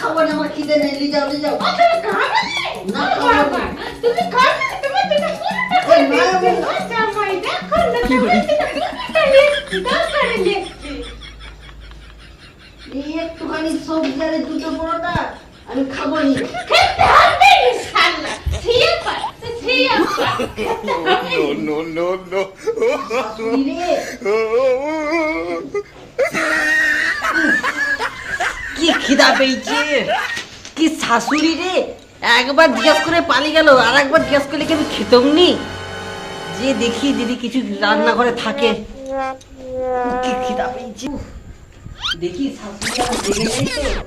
খাবো না, আমার খিদে নেই, লি যাও তুমি খাবে তুমি খাবে তোমার জন্য জামাই দেখো না কি হয়েছে একটুখানি সবজি আর দুটো পরোটা আমি খাবো নি। খেতে হবে ইনশাআল্লাহ ঠিক আছে ঠিক আছে No, no, no, কি খিদা পেয়েছে, কি শাশুড়ি রে, একবার জিজ্ঞেস করে পালিয়ে গেল, আর একবার জিজ্ঞেস করলে কি আমি খেতাম নি। যে দেখি যদি কিছু রান্নাঘরে থাকে। কি খিদা পেয়েছে, দেখি শাশুড়ি আর জেগে নেই তো।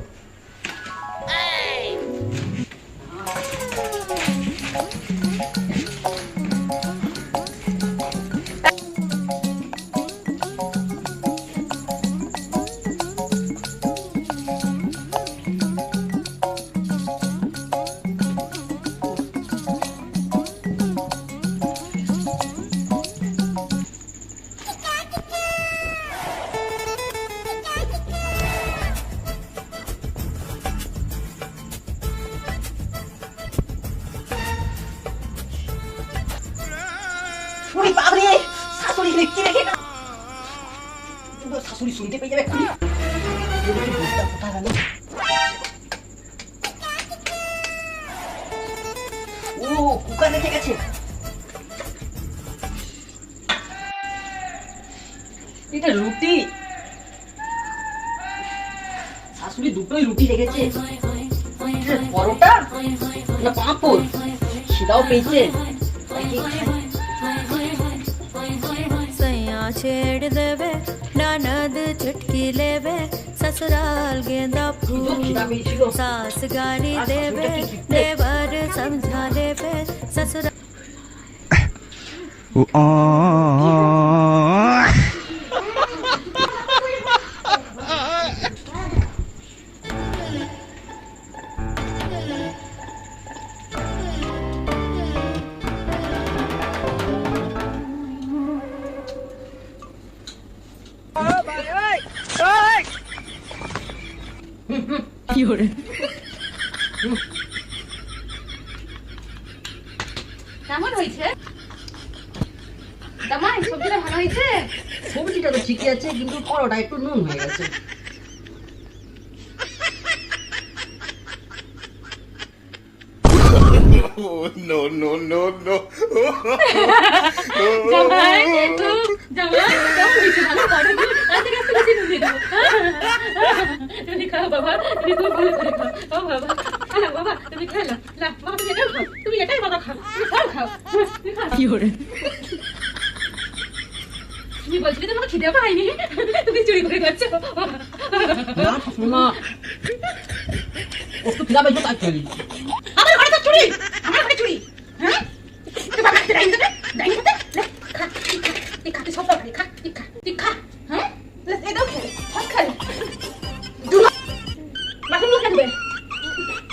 ওরে বাবারে, শাশুড়ি দেখতে রেখে না, শাশুড়ি শুনতে পেয়ে যাবে এক্ষুনি। কোথায় গেল? ও কুকার রেখে গেছে। এটা রুটি, শাশুড়ি দুটোই রুটি রেখেছে। পরোটা না পাঁপড়, খিদাও পেয়েছে। छेड़ देवे ननद चुटकी लेवे ससुराल गेंदा फूल सास गाली देवे देवर समझा लेवे ससुराल কেমন হয়েছে জামাই? সবজিটা ভালো হয়েছে? সবজিটা তো ঠিকই আছে, কিন্তু পরোটা একটু নুন হয়ে গেছে। no, no, no, no. জামাই জামাই কেমন হয়েছে? ভালো করে আজকে একটু বেশি নুন দিয়ে দেবো। তুমি খাও বাবা, তুমি খুব ভালো করে খাও। ও বাবা খাও বাবা, তুমি খেলো না বাবা, তুমি এটাও খাও, তুমি এটাই বাবা খাও, তুমি সব খাও, তুমি খাও। কি করে তুমি বলছিলে তোমাকে খিদে পাইনি, তুমি চুরি করে খাচ্ছো। না শোনা, ও তো খিদা পেয়েছে তাই চলি। আমার ঘরে তো চুরি, আমার ঘরে চুরি, হ্যাঁ? তুই বাবা হাতে ডাইন দেবে, ডাইন দেবে, লে খা তুই খা তুই সব খাবি, খা তুই খা, হ্যাঁ? লে এই দাও খেলে, সব খালে। দুটো বাকি মুখে দেবে।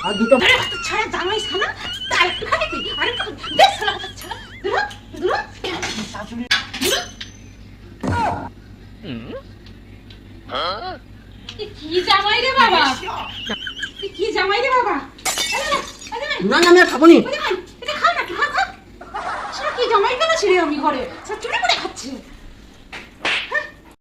আর দুটো আরে কত ছাড়া জামাই শালা, তার একটু খাবি তুই, আরে কত দে শালা কত ছাড়া, দুটো দুটো শাশুড়ি তুই কি জামাই রে বাবা, তুই কি জামাই রে বাবা? না না আমি আর খাবো নি। এটা খাও না, খা খা। শালা কি জামাই কেন ছিড়ে আমি ঘরে?